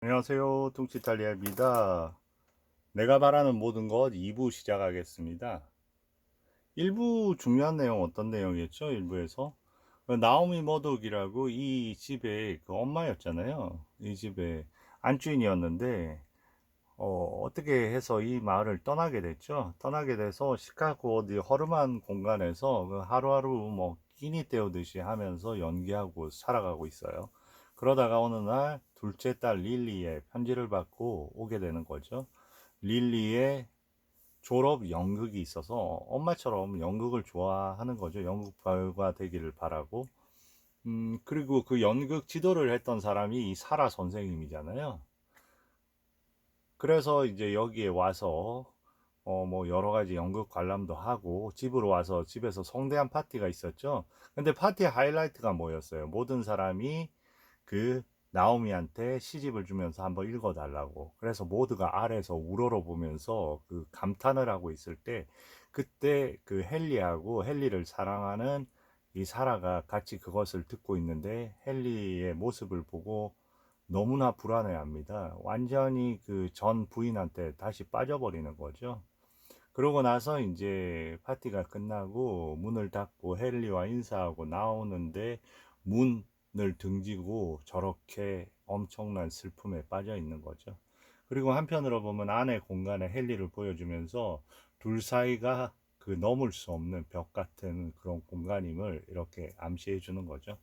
안녕하세요. 뚱치탈리아입니다. 내가 바라는 모든 것 2부 시작하겠습니다. 1부 중요한 내용 어떤 내용이었죠? 1부에서 나오미 머독이라고 이 집의 그 엄마였잖아요. 이 집의 안주인이었는데 어떻게 해서 이 마을을 떠나게 됐죠? 떠나게 돼서 시카고 어디 허름한 공간에서 그 하루하루 뭐 끼니 때우듯이 하면서 연기하고 살아가고 있어요. 그러다가 어느 날 둘째 딸 릴리의 편지를 받고 오게 되는 거죠. 릴리의 졸업 연극이 있어서 엄마처럼 연극을 좋아하는 거죠. 연극 배우가 되기를 바라고. 그리고 그 연극 지도를 했던 사람이 이 사라 선생님이잖아요. 그래서 이제 여기에 와서 뭐 여러 가지 연극 관람도 하고 집으로 와서 집에서 성대한 파티가 있었죠. 근데 파티의 하이라이트가 뭐였어요? 모든 사람이 그 나오미한테 시집을 주면서 한번 읽어달라고. 그래서 모두가 아래에서 우러러 보면서 그 감탄을 하고 있을 때 그때 그 헨리하고 헨리를 사랑하는 이 사라가 같이 그것을 듣고 있는데 헨리의 모습을 보고 너무나 불안해합니다. 완전히 그 전 부인한테 다시 빠져버리는 거죠. 그러고 나서 이제 파티가 끝나고 문을 닫고 헨리와 인사하고 나오는데 문을 등지고 저렇게 엄청난 슬픔에 빠져 있는 거죠. 그리고 한편으로 보면 안의 공간에 헨리를 보여주면서 둘 사이가 그 넘을 수 없는 벽 같은 그런 공간임을 이렇게 암시해 주는 거죠.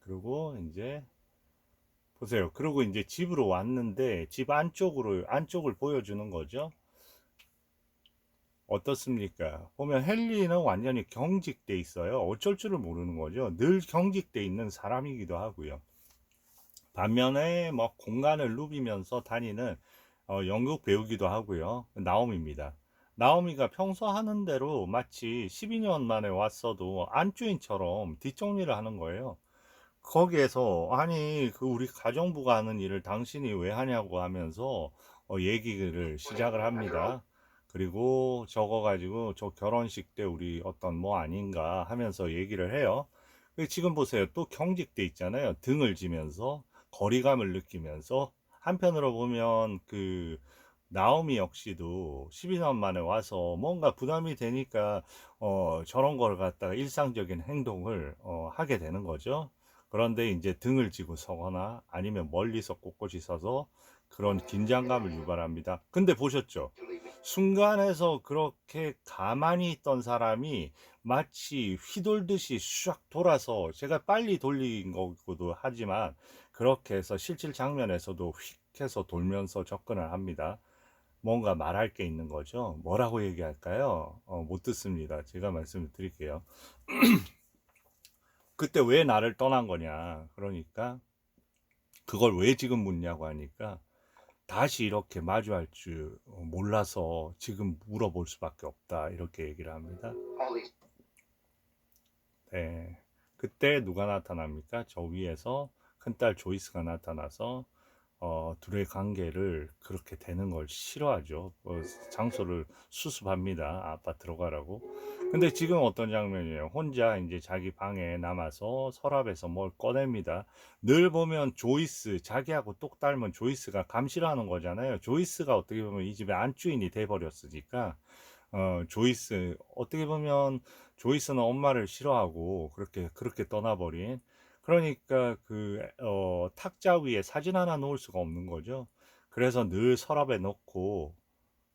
그리고 이제 보세요. 그리고 이제 집으로 왔는데 집 안쪽을 보여주는 거죠. 어떻습니까? 보면 헨리는 완전히 경직돼 있어요. 어쩔 줄을 모르는 거죠. 늘 경직돼 있는 사람이기도 하고요. 반면에 뭐 공간을 누비면서 다니는 연극 배우기도 하고요. 나오미입니다. 나오미가 평소 하는 대로 마치 12년 만에 왔어도 안주인처럼 뒷정리를 하는 거예요. 거기에서 아니 그 우리 가정부가 하는 일을 당신이 왜 하냐고 하면서 얘기를 시작을 합니다. 그리고 적어 가지고 저 결혼식 때 우리 어떤 뭐 아닌가 하면서 얘기를 해요. 지금 보세요. 또 경직돼 있잖아요. 등을 지면서 거리감을 느끼면서 한편으로 보면 그 나오미 역시도 12년 만에 와서 뭔가 부담이 되니까 저런 걸 갖다가 일상적인 행동을 하게 되는 거죠. 그런데 이제 등을 지고 서거나 아니면 멀리서 꼿꼿이 서서 그런 긴장감을 유발합니다. 근데 보셨죠? 순간에서 그렇게 가만히 있던 사람이 마치 휘돌듯이 슉 돌아서 제가 빨리 돌린 거기도 하지만 그렇게 해서 실질 장면에서도 휙 해서 돌면서 접근을 합니다. 뭔가 말할 게 있는 거죠. 뭐라고 얘기할까요? 못 듣습니다. 제가 말씀을 드릴게요. 그때 왜 나를 떠난 거냐. 그러니까 그걸 왜 지금 묻냐고 하니까 다시 이렇게 마주할 줄 몰라서 지금 물어볼 수밖에 없다. 이렇게 얘기를 합니다. 네. 그때 누가 나타납니까? 저 위에서 큰딸 조이스가 나타나서 둘의 관계를 그렇게 되는 걸 싫어하죠. 장소를 수습합니다. 아빠 들어가라고. 근데 지금 어떤 장면이에요? 혼자 이제 자기 방에 남아서 서랍에서 뭘 꺼냅니다. 늘 보면 조이스, 자기하고 똑 닮은 조이스가 감시를 하는 거잖아요. 조이스가 어떻게 보면 이 집의 안주인이 돼버렸으니까 조이스 어떻게 보면 조이스는 엄마를 싫어하고 그렇게 떠나버린 그러니까 그 탁자 위에 사진 하나 놓을 수가 없는 거죠. 그래서 늘 서랍에 넣고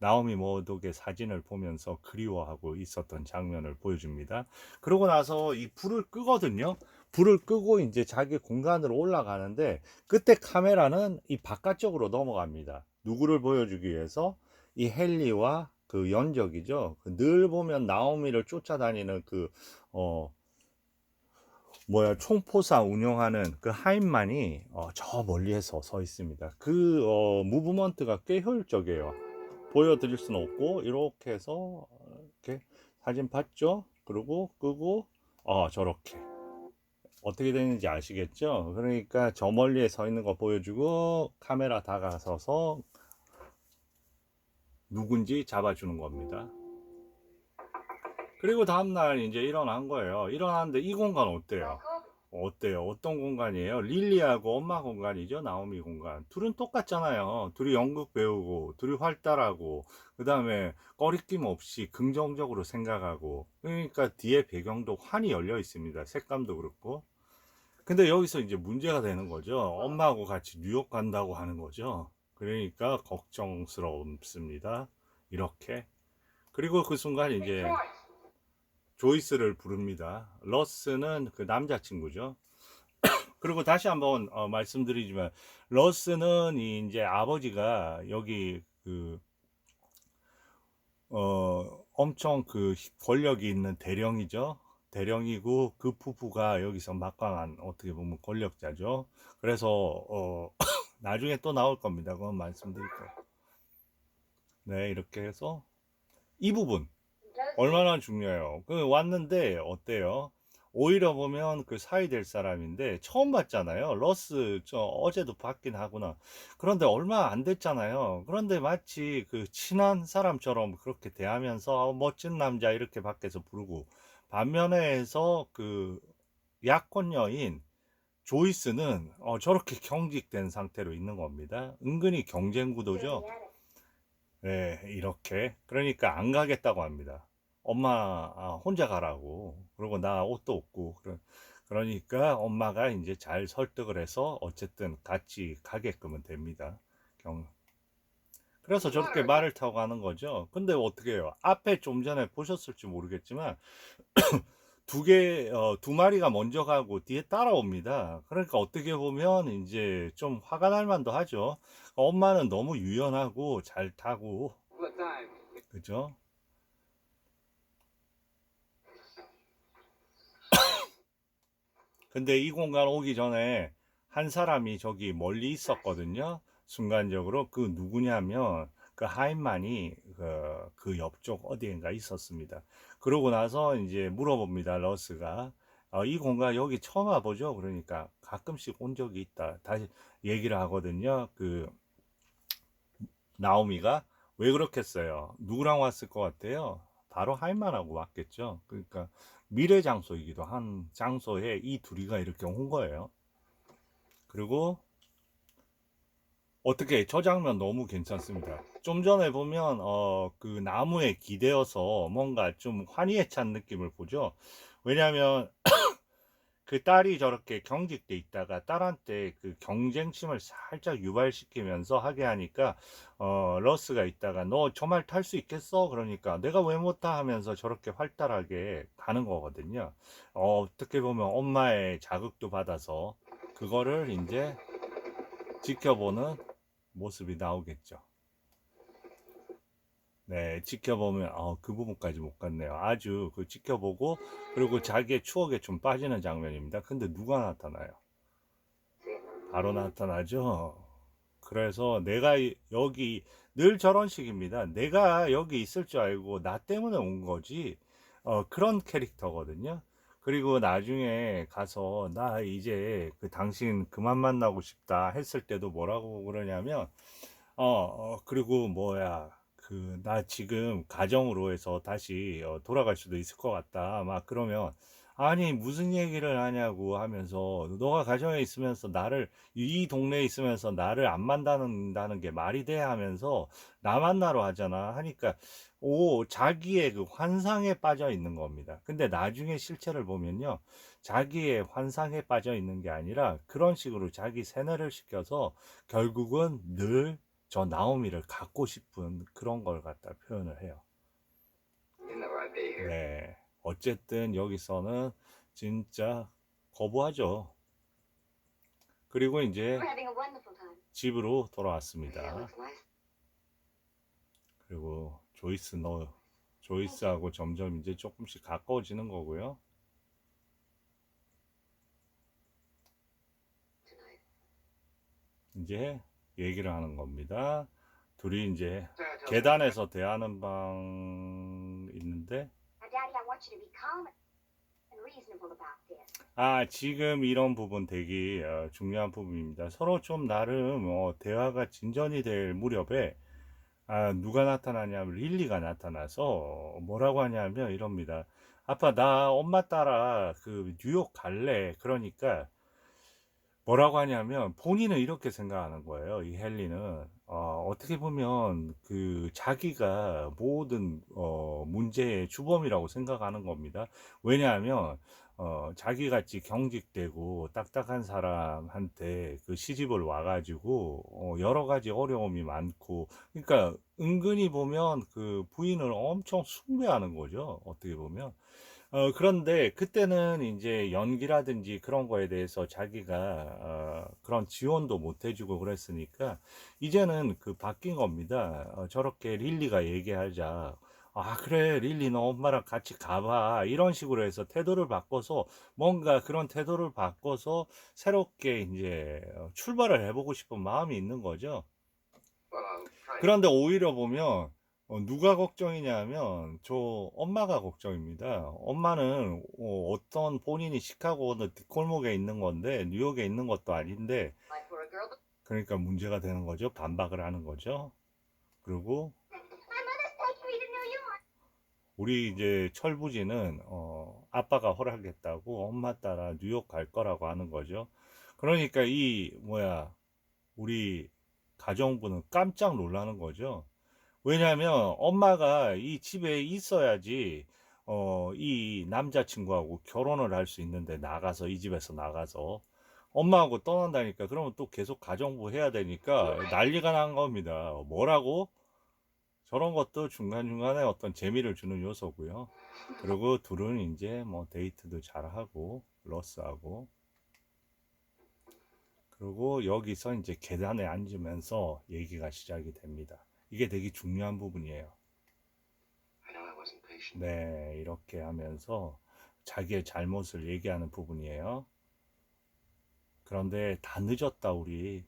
나오미 머독의 사진을 보면서 그리워하고 있었던 장면을 보여줍니다. 그러고 나서 이 불을 끄거든요. 불을 끄고 이제 자기 공간으로 올라가는데 그때 카메라는 이 바깥쪽으로 넘어갑니다. 누구를 보여주기 위해서 이 헨리와 그 연적이죠. 늘 보면 나오미를 쫓아다니는 그 총포사 운영하는 그 하임만이 저 멀리에서 서 있습니다. 그 무브먼트가 꽤 효율적이에요. 보여드릴 수는 없고 이렇게 해서 이렇게 사진 봤죠? 그리고 끄고 저렇게 어떻게 되는지 아시겠죠? 그러니까 저 멀리에 서 있는 거 보여주고 카메라 다가서서 누군지 잡아주는 겁니다. 그리고 다음날 이제 일어난 거예요. 일어났는데 이 공간 어때요? 어때요? 어떤 공간이에요? 릴리하고 엄마 공간이죠. 나오미 공간. 둘은 똑같잖아요. 둘이 연극 배우고, 둘이 활달하고, 그 다음에 꺼리낌 없이 긍정적으로 생각하고, 그러니까 뒤에 배경도 환히 열려 있습니다. 색감도 그렇고. 근데 여기서 이제 문제가 되는 거죠. 엄마하고 같이 뉴욕 간다고 하는 거죠. 그러니까 걱정스럽습니다. 이렇게. 그리고 그 순간 이제 조이스를 부릅니다. 러스는 그 남자친구죠. 그리고 다시 한번 말씀드리지만 러스는 이제 아버지가 여기 그 엄청 그 권력이 있는 대령이죠. 대령이고 그 부부가 여기서 막강한 어떻게 보면 권력자죠. 그래서 나중에 또 나올 겁니다. 그건 말씀드릴 거. 네, 이렇게 해서 이 부분 얼마나 중요해요. 그 왔는데 어때요? 오히려 보면 그 사이 될 사람인데 처음 봤잖아요. 러스 저 어제도 봤긴 하구나. 그런데 얼마 안 됐잖아요. 그런데 마치 그 친한 사람처럼 그렇게 대하면서 멋진 남자 이렇게 밖에서 부르고 반면에서 그 약혼 여인 조이스는 저렇게 경직된 상태로 있는 겁니다. 은근히 경쟁 구도죠. 네, 이렇게. 그러니까 안 가겠다고 합니다. 엄마, 혼자 가라고. 그리고 나 옷도 없고. 그러니까 엄마가 이제 잘 설득을 해서 어쨌든 같이 가게끔은 됩니다. 그래서 저렇게 말을 타고 가는 거죠. 근데 어떻게 해요? 앞에 좀 전에 보셨을지 모르겠지만, 두 마리가 먼저 가고 뒤에 따라옵니다. 그러니까 어떻게 보면 이제 좀 화가 날 만도 하죠. 엄마는 너무 유연하고 잘 타고, 그죠? 근데 이 공간 오기 전에 한 사람이 저기 멀리 있었거든요. 순간적으로 그 누구냐면 그 하인만이 그 옆쪽 어디인가 있었습니다. 그러고 나서 이제 물어봅니다. 러스가 이 공간 여기 처음 와보죠. 그러니까 가끔씩 온 적이 있다. 다시 얘기를 하거든요. 그 나오미가 왜 그렇겠어요? 누구랑 왔을 것 같아요? 바로 하인만하고 왔겠죠. 그러니까 미래 장소이기도 한 장소에 이 둘이가 이렇게 온 거예요. 그리고 어떻게 저 장면 너무 괜찮습니다. 좀 전에 보면 그 나무에 기대어서 뭔가 좀 환희에 찬 느낌을 보죠. 왜냐하면 그 딸이 저렇게 경직돼 있다가 딸한테 그 경쟁심을 살짝 유발시키면서 하게 하니까 러스가 있다가 너 저 말 탈 수 있겠어? 그러니까 내가 왜 못 타 하면서 저렇게 활달하게 가는 거거든요. 어떻게 보면 엄마의 자극도 받아서 그거를 이제 지켜보는 모습이 나오겠죠. 네, 지켜보면 그 부분까지 못 갔네요. 아주 그 지켜보고 그리고 자기의 추억에 좀 빠지는 장면입니다. 근데 누가 나타나요? 바로 나타나죠. 그래서 내가 여기 늘 저런 식입니다. 내가 여기 있을 줄 알고 나 때문에 온 거지. 그런 캐릭터거든요. 그리고 나중에 가서 나 이제 그 당신 그만 만나고 싶다 했을 때도 뭐라고 그러냐면 그리고 뭐야, 나 지금 가정으로 해서 다시 돌아갈 수도 있을 것 같다. 막 그러면, 아니, 무슨 얘기를 하냐고 하면서, 너가 가정에 있으면서 이 동네에 있으면서 나를 안 만나는다는 게 말이 돼 하면서, 나 만나러 하잖아. 하니까, 자기의 그 환상에 빠져 있는 겁니다. 근데 나중에 실체를 보면요, 자기의 환상에 빠져 있는 게 아니라, 그런 식으로 자기 세뇌를 시켜서, 결국은 늘 저 나오미를 갖고 싶은 그런 걸 갖다 표현을 해요. 네. 어쨌든 여기서는 진짜 거부하죠. 그리고 이제 집으로 돌아왔습니다. 그리고 조이스하고 점점 이제 조금씩 가까워지는 거고요. 이제 얘기를 하는 겁니다. 둘이 이제 계단에서 대하는 방 있는데 지금 이런 부분 되게 중요한 부분입니다. 서로 좀 나름 대화가 진전이 될 무렵에 누가 나타나냐면 릴리가 나타나서 뭐라고 하냐면 이럽니다. 아빠 나 엄마 따라 그 뉴욕 갈래. 그러니까 뭐라고 하냐면 본인은 이렇게 생각하는 거예요. 이 헨리는 어떻게 보면 그 자기가 모든 문제의 주범이라고 생각하는 겁니다. 왜냐하면 자기같이 경직되고 딱딱한 사람한테 그 시집을 와가지고 여러 가지 어려움이 많고, 그러니까 은근히 보면 그 부인을 엄청 숭배하는 거죠. 어떻게 보면. 그런데 그때는 이제 연기라든지 그런 거에 대해서 자기가 그런 지원도 못 해주고 그랬으니까 이제는 그 바뀐 겁니다. 저렇게 릴리가 얘기하자. 아, 그래, 릴리, 너 엄마랑 같이 가봐. 이런 식으로 해서 태도를 바꿔서 뭔가 그런 태도를 바꿔서 새롭게 이제 출발을 해보고 싶은 마음이 있는 거죠. 그런데 오히려 보면 누가 걱정이냐면 저 엄마가 걱정입니다. 엄마는 어떤 본인이 시카고 어느 뒷골목에 있는 건데 뉴욕에 있는 것도 아닌데, 그러니까 문제가 되는 거죠. 반박을 하는 거죠. 그리고 우리 이제 철부지는 아빠가 허락했다고 엄마 따라 뉴욕 갈 거라고 하는 거죠. 그러니까 이 뭐야, 우리 가정부는 깜짝 놀라는 거죠. 왜냐하면 엄마가 이 집에 있어야지 이 남자친구하고 결혼을 할 수 있는데, 나가서 이 집에서 나가서 엄마하고 떠난다니까. 그러면 또 계속 가정부 해야 되니까 난리가 난 겁니다. 뭐라고? 저런 것도 중간중간에 어떤 재미를 주는 요소고요. 그리고 둘은 이제 뭐 데이트도 잘하고 러스하고, 그리고 여기서 이제 계단에 앉으면서 얘기가 시작이 됩니다. 이게 되게 중요한 부분이에요. 네, 이렇게 하면서 자기의 잘못을 얘기하는 부분이에요. 그런데 다 늦었다, 우리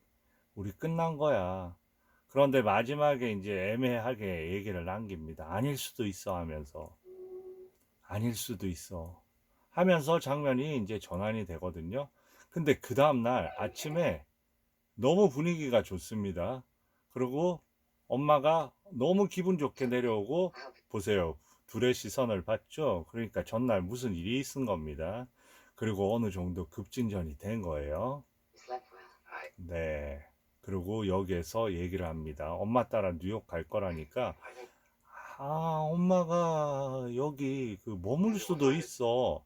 끝난 거야. 그런데 마지막에 이제 애매하게 얘기를 남깁니다. 아닐 수도 있어 하면서, 아닐 수도 있어 하면서 장면이 이제 전환이 되거든요. 근데 그 다음날 아침에 너무 분위기가 좋습니다. 그리고 엄마가 너무 기분 좋게 내려오고, 보세요. 둘의 시선을 받죠. 그러니까 전날 무슨 일이 있은 겁니다. 그리고 어느 정도 급진전이 된 거예요. 네. 그리고 여기에서 얘기를 합니다. 엄마 따라 뉴욕 갈 거라니까, 아, 엄마가 여기 그 머물 수도 있어.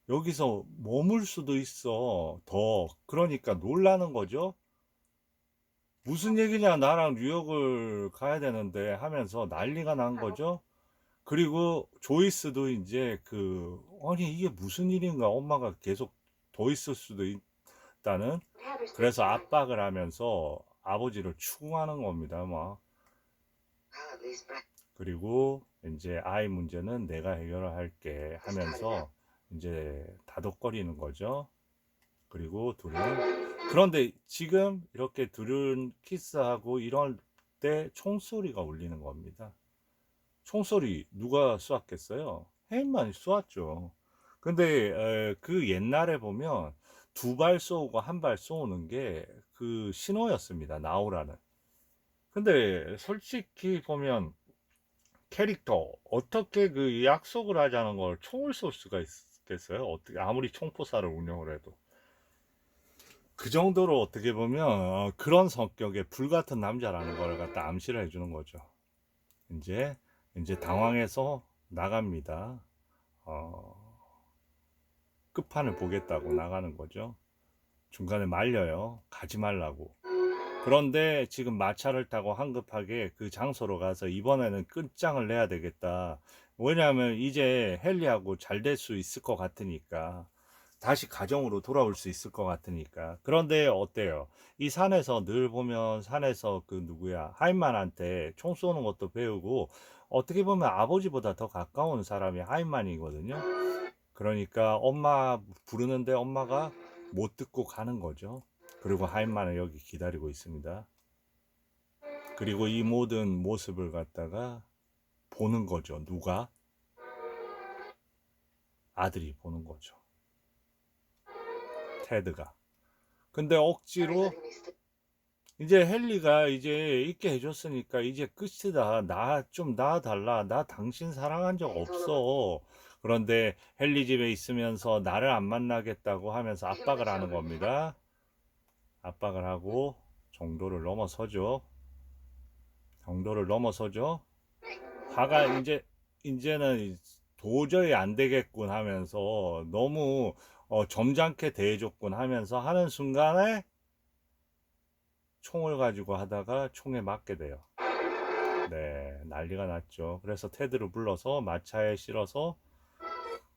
여기서 머물 수도 있어. 더. 그러니까 놀라는 거죠. 무슨 얘기냐, 나랑 뉴욕을 가야 되는데 하면서 난리가 난 거죠. 그리고 조이스도 이제 아니, 이게 무슨 일인가, 엄마가 계속 더 있을 수도 있다는, 그래서 압박을 하면서 아버지를 추궁하는 겁니다, 막. 그리고 이제 아이 문제는 내가 해결을 할게 하면서 이제 다독거리는 거죠. 그리고 그런데 지금 이렇게 둘은 키스하고 이럴 때 총소리가 울리는 겁니다. 총소리 누가 쏘았겠어요? 해인만이 쏘았죠. 근데 그 옛날에 보면 두 발 쏘고 한 발 쏘는 게 그 신호였습니다. 나오라는. 근데 솔직히 보면 캐릭터 어떻게 그 약속을 하자는 걸 총을 쏠 수가 있겠어요? 어떻게 아무리 총포사를 운영을 해도. 그 정도로 어떻게 보면 그런 성격의 불같은 남자라는 걸 갖다 암시를 해주는 거죠. 이제 당황해서 나갑니다. 어, 끝판을 보겠다고 나가는 거죠. 중간에 말려요. 가지 말라고. 그런데 지금 마차를 타고 황급하게 그 장소로 가서 이번에는 끝장을 내야 되겠다. 왜냐하면 이제 헨리하고 잘 될 수 있을 것 같으니까. 다시 가정으로 돌아올 수 있을 것 같으니까. 그런데 어때요? 이 산에서 늘 보면 산에서 그 누구야 하임만한테 총 쏘는 것도 배우고, 어떻게 보면 아버지보다 더 가까운 사람이 하임만이거든요. 그러니까 엄마 부르는데 엄마가 못 듣고 가는 거죠. 그리고 하임만은 여기 기다리고 있습니다. 그리고 이 모든 모습을 갖다가 보는 거죠. 누가? 아들이 보는 거죠. 테드가. 근데 억지로 이제 헨리가 이제 있게 해줬으니까 이제 끝이다. 나 좀 놔달라. 나 당신 사랑한 적 없어. 그런데 헨리 집에 있으면서 나를 안 만나겠다고 하면서 압박을 하는 겁니다. 압박을 하고 정도를 넘어서죠. 정도를 넘어서죠. 화가 이제는 도저히 안 되겠군 하면서 너무 점잖게 대해줬군 하면서 하는 순간에 총을 가지고 하다가 총에 맞게 돼요. 네, 난리가 났죠. 그래서 테드를 불러서 마차에 실어서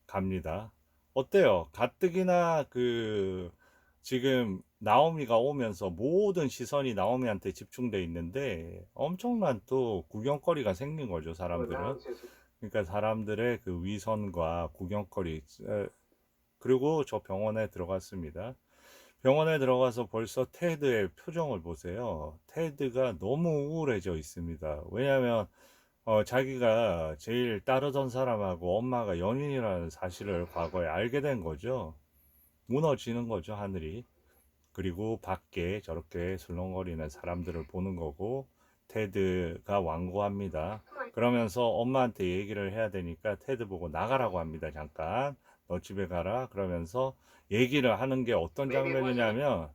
갑니다. 어때요? 가뜩이나 지금 나오미가 오면서 모든 시선이 나오미한테 집중돼 있는데 엄청난 또 구경거리가 생긴 거죠, 사람들은. 그러니까 사람들의 그 위선과 구경거리, 그리고 저 병원에 들어갔습니다. 병원에 들어가서 벌써 테드의 표정을 보세요. 테드가 너무 우울해져 있습니다. 왜냐하면 자기가 제일 따르던 사람하고 엄마가 연인이라는 사실을 과거에 알게 된 거죠. 무너지는 거죠, 하늘이. 그리고 밖에 저렇게 술렁거리는 사람들을 보는 거고, 테드가 완고합니다. 그러면서 엄마한테 얘기를 해야 되니까 테드 보고 나가라고 합니다, 잠깐. 너 집에 가라. 그러면서 얘기를 하는 게 어떤 장면이냐면,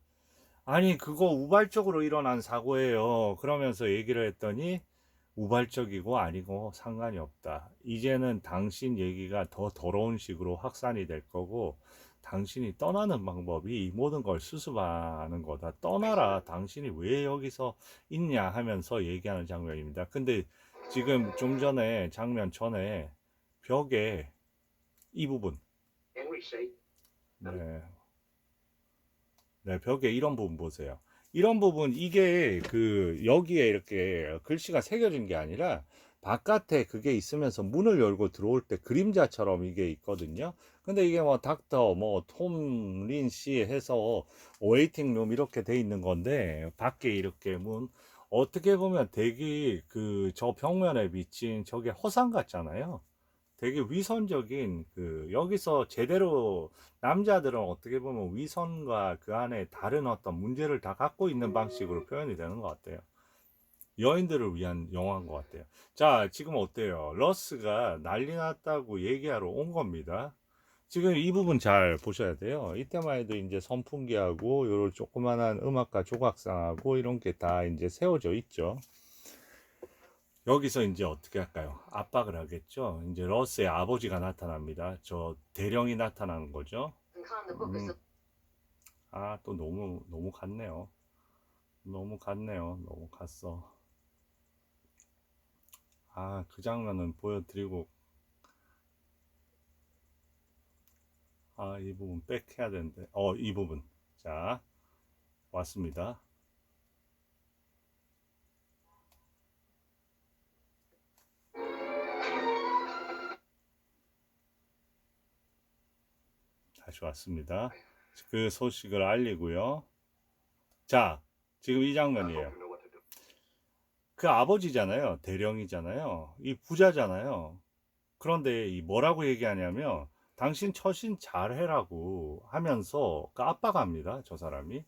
아니, 그거 우발적으로 일어난 사고예요. 그러면서 얘기를 했더니, 우발적이고 아니고 상관이 없다. 이제는 당신 얘기가 더 더러운 식으로 확산이 될 거고, 당신이 떠나는 방법이 이 모든 걸 수습하는 거다. 떠나라. 당신이 왜 여기서 있냐 하면서 얘기하는 장면입니다. 근데 지금 좀 전에, 장면 전에 벽에 이 부분, 네, 네, 벽에 이런 부분 보세요. 이런 부분, 이게 여기에 이렇게 글씨가 새겨진 게 아니라 바깥에 그게 있으면서 문을 열고 들어올 때 그림자처럼 이게 있거든요. 근데 이게 뭐 닥터, 뭐 톰 린 씨 해서 웨이팅 룸 이렇게 돼 있는 건데 밖에 이렇게 문, 어떻게 보면 되게 저 벽면에 비친 저게 허상 같잖아요. 되게 위선적인 여기서 제대로 남자들은 어떻게 보면 위선과 그 안에 다른 어떤 문제를 다 갖고 있는 방식으로 표현이 되는 것 같아요. 여인들을 위한 영화인 것 같아요. 자, 지금 어때요? 러스가 난리 났다고 얘기하러 온 겁니다. 지금 이 부분 잘 보셔야 돼요. 이때만 해도 이제 선풍기하고 요런 조그만한 음악가 조각상하고 이런 게 다 이제 세워져 있죠. 여기서 이제 어떻게 할까요? 압박을 하겠죠. 이제 러스의 아버지가 나타납니다. 저 대령이 나타나는 거죠. 또 너무 갔네요. 너무 갔네요. 너무 갔어. 그 장면은 보여드리고, 이 부분 백 해야 되는데, 이 부분. 자, 왔습니다. 다시 왔습니다. 그 소식을 알리고요. 자, 지금 이 장면이에요. 그 아버지잖아요. 대령이잖아요. 이 부자잖아요. 그런데 이 뭐라고 얘기하냐면 당신 처신 잘해라고 하면서 압박합니다. 저 사람이.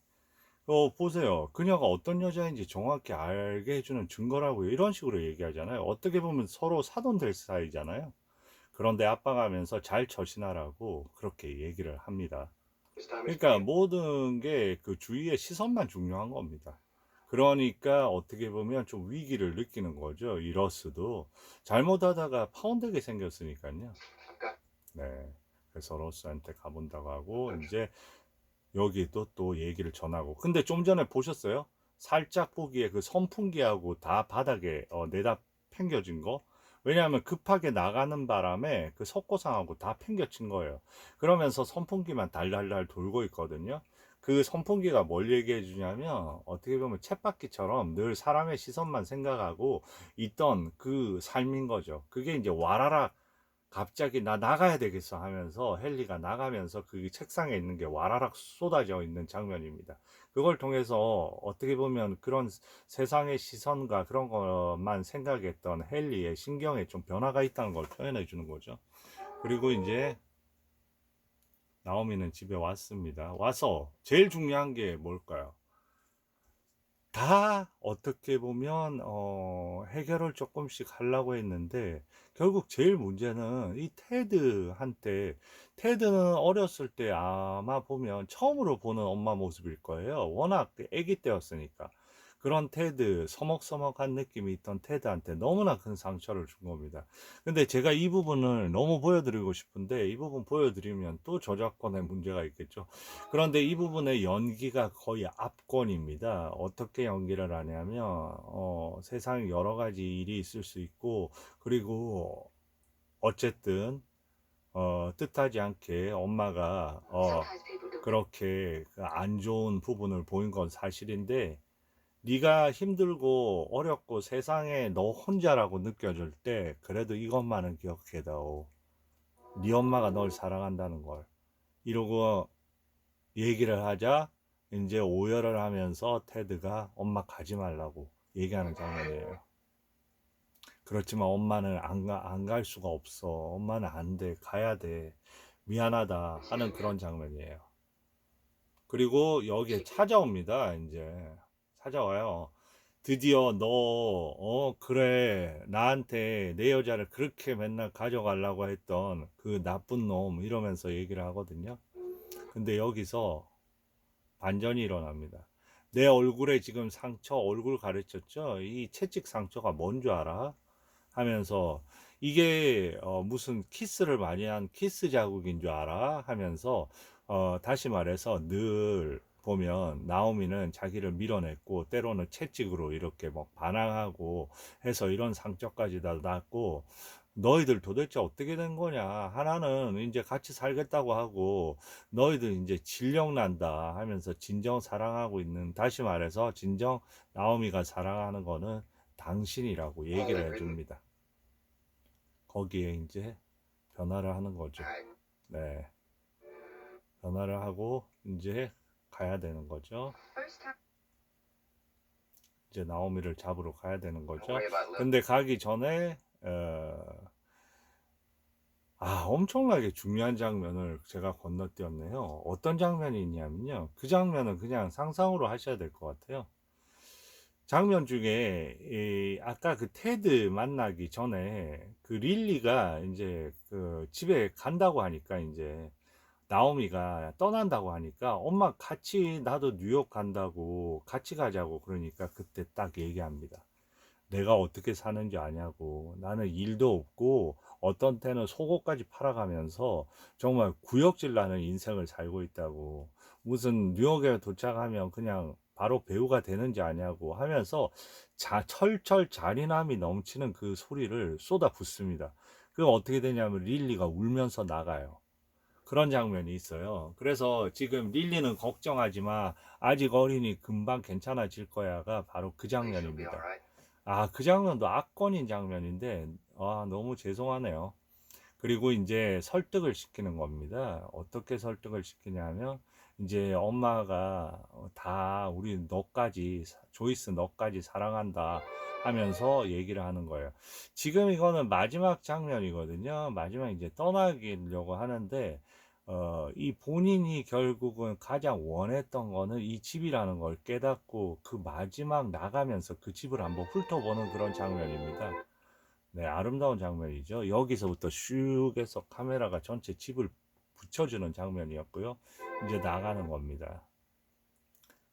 보세요. 그녀가 어떤 여자인지 정확히 알게 해주는 증거라고요. 이런 식으로 얘기하잖아요. 어떻게 보면 서로 사돈될 사이잖아요. 그런데 압박하면서 잘 처신하라고 그렇게 얘기를 합니다. 그러니까 모든 게 그 주위의 시선만 중요한 겁니다. 그러니까 어떻게 보면 좀 위기를 느끼는 거죠. 이 러스도 잘못하다가 파혼되게 생겼으니까요. 네. 그래서 러스한테 가본다고 하고 이제 여기도 또 얘기를 전하고. 근데 좀 전에 보셨어요? 살짝 보기에 그 선풍기하고 다 바닥에 내다 팽겨진 거. 왜냐하면 급하게 나가는 바람에 그 석고상하고 다 팽겨친 거예요. 그러면서 선풍기만 달달달 돌고 있거든요. 그 선풍기가 뭘 얘기해 주냐면 어떻게 보면 쳇바퀴처럼 늘 사람의 시선만 생각하고 있던 그 삶인 거죠. 그게 이제 와라락 갑자기 나 나가야 되겠어 하면서 헨리가 나가면서 그 책상에 있는 게 와라락 쏟아져 있는 장면입니다. 그걸 통해서 어떻게 보면 그런 세상의 시선과 그런 것만 생각했던 헨리의 신경에 좀 변화가 있다는 걸 표현해 주는 거죠. 그리고 이제 나오미는 집에 왔습니다. 와서 제일 중요한 게 뭘까요? 다 어떻게 보면 해결을 조금씩 하려고 했는데 결국 제일 문제는 이 테드한테, 테드는 어렸을 때 아마 보면 처음으로 보는 엄마 모습일 거예요. 워낙 아기 때였으니까. 그런 테드, 서먹서먹한 느낌이 있던 테드한테 너무나 큰 상처를 준 겁니다. 근데 제가 이 부분을 너무 보여드리고 싶은데 이 부분 보여드리면 또 저작권에 문제가 있겠죠. 그런데 이 부분의 연기가 거의 압권입니다. 어떻게 연기를 하냐면 세상에 여러 가지 일이 있을 수 있고, 그리고 어쨌든 뜻하지 않게 엄마가 그렇게 그안 좋은 부분을 보인 건 사실인데, 네가 힘들고 어렵고 세상에 너 혼자라고 느껴질 때 그래도 이것만은 기억해다오. 네 엄마가 널 사랑한다는 걸. 이러고 얘기를 하자 이제 오열을 하면서 테드가 엄마 가지 말라고 얘기하는 장면이에요. 그렇지만 엄마는 안 갈 수가 없어. 엄마는 안 돼. 가야 돼. 미안하다 하는 그런 장면이에요. 그리고 여기에 찾아옵니다. 이제 찾아와요. 드디어 너, 그래. 나한테 내 여자를 그렇게 맨날 가져가려고 했던 그 나쁜 놈 이러면서 얘기를 하거든요. 근데 여기서 반전이 일어납니다. 내 얼굴에 지금 상처, 얼굴 가르쳤죠? 이 채찍 상처가 뭔 줄 알아? 하면서 이게 무슨 키스를 많이 한 키스 자국인 줄 알아? 하면서 다시 말해서 늘 보면 나오미는 자기를 밀어냈고 때로는 채찍으로 이렇게 막 반항하고 해서 이런 상처까지 다 났고, 너희들 도대체 어떻게 된 거냐? 하나는 이제 같이 살겠다고 하고 너희들 이제 질력 난다 하면서 진정 사랑하고 있는, 다시 말해서 진정 나오미가 사랑하는 거는 당신이라고 얘기를 해줍니다. 거기에 이제 변화를 하는 거죠. 네. 변화를 하고 이제 가야 되는 거죠. 이제 나오미를 잡으러 가야 되는 거죠. 근데 가기 전에 엄청나게 중요한 장면을 제가 건너뛰었네요. 어떤 장면이 있냐면요. 그 장면은 그냥 상상으로 하셔야 될 것 같아요. 장면 중에 아까 그 테드 만나기 전에 그 릴리가 이제 그 집에 간다고 하니까, 이제 나오미가 떠난다고 하니까 엄마 같이, 나도 뉴욕 간다고 같이 가자고 그러니까 그때 딱 얘기합니다. 내가 어떻게 사는지 아냐고. 나는 일도 없고 어떤 때는 속옷까지 팔아가면서 정말 구역질 나는 인생을 살고 있다고. 무슨 뉴욕에 도착하면 그냥 바로 배우가 되는지 아냐고 하면서 철철 잔인함이 넘치는 그 소리를 쏟아붓습니다. 그 어떻게 되냐면 릴리가 울면서 나가요. 그런 장면이 있어요. 그래서 지금 릴리는 걱정하지 마. 아직 어리니 금방 괜찮아질 거야가 바로 그 장면입니다. 그 장면도 압권인 장면인데, 너무 죄송하네요. 그리고 이제 설득을 시키는 겁니다. 어떻게 설득을 시키냐면, 이제 엄마가 다 우리 너까지, 조이스 너까지 사랑한다 하면서 얘기를 하는 거예요. 지금 이거는 마지막 장면이거든요. 마지막 이제 떠나기려고 하는데, 이 본인이 결국은 가장 원했던 거는 이 집이라는 걸 깨닫고 그 마지막 나가면서 그 집을 한번 훑어보는 그런 장면입니다. 네, 아름다운 장면이죠. 여기서부터 슉 해서 카메라가 전체 집을 붙여주는 장면이었고요. 이제 나가는 겁니다.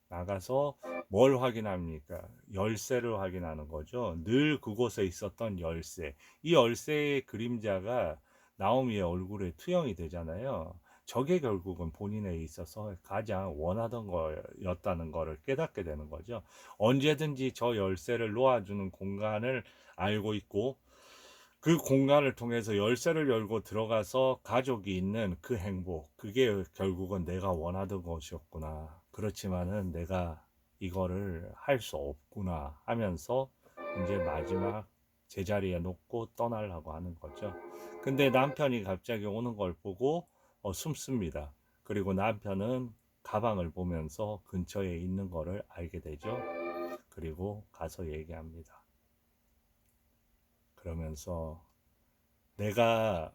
나가서 뭘 확인합니까? 열쇠를 확인하는 거죠. 늘 그곳에 있었던 열쇠. 이 열쇠의 그림자가 나오미의 얼굴에 투영이 되잖아요. 저게 결국은 본인에 있어서 가장 원하던 거였다는 것을 깨닫게 되는 거죠. 언제든지 저 열쇠를 놓아주는 공간을 알고 있고, 그 공간을 통해서 열쇠를 열고 들어가서 가족이 있는 그 행복, 그게 결국은 내가 원하던 것이었구나. 그렇지만은 내가 이거를 할 수 없구나 하면서 이제 마지막 제자리에 놓고 떠나려고 하는 거죠. 근데 남편이 갑자기 오는 걸 보고 숨습니다. 그리고 남편은 가방을 보면서 근처에 있는 거를 알게 되죠. 그리고 가서 얘기합니다. 그러면서 내가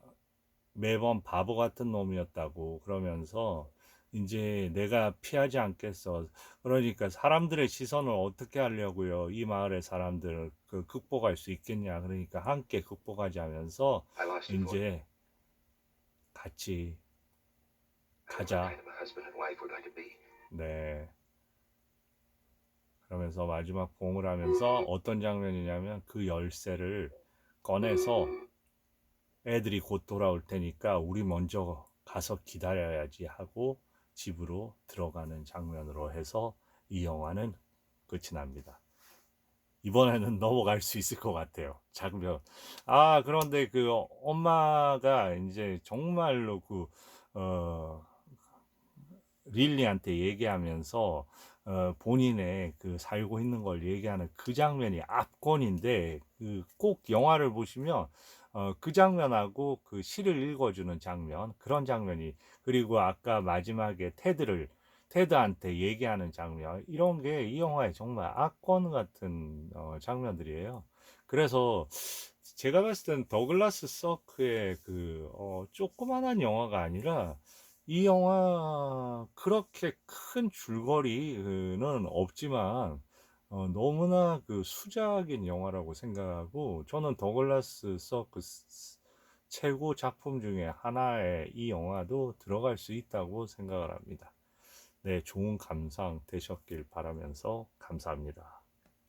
매번 바보 같은 놈이었다고, 그러면서 이제 내가 피하지 않겠어. 그러니까 사람들의 시선을 어떻게 하려고요? 이 마을의 사람들을 그 극복할 수 있겠냐? 그러니까 함께 극복하자면서 I lost you for 이제 같이 and what 가자. kind of a husband and wife we're going to be. 네. 그러면서 마지막 봉을 하면서 어떤 장면이냐면 그 열쇠를 꺼내서 애들이 곧 돌아올 테니까 우리 먼저 가서 기다려야지 하고 집으로 들어가는 장면으로 해서 이 영화는 끝이 납니다. 이번에는 넘어갈 수 있을 것 같아요. 장면. 아, 그런데 그 엄마가 이제 정말로 어, 릴리한테 얘기하면서 본인의 그 살고 있는 걸 얘기하는 그 장면이 압권인데 그 꼭 영화를 보시면 그 장면하고 그 시를 읽어주는 장면 그런 장면이 그리고 아까 마지막에 테드한테 얘기하는 장면 이런 게 이 영화의 정말 압권 같은 장면들이에요. 그래서 제가 봤을 땐 더글라스 서크의 조그만한 영화가 아니라 이 영화 그렇게 큰 줄거리는 없지만 너무나 그 수작인 영화라고 생각하고 저는 더글라스 서커스 최고 작품 중에 하나에 이 영화도 들어갈 수 있다고 생각을 합니다. 네, 좋은 감상 되셨길 바라면서 감사합니다.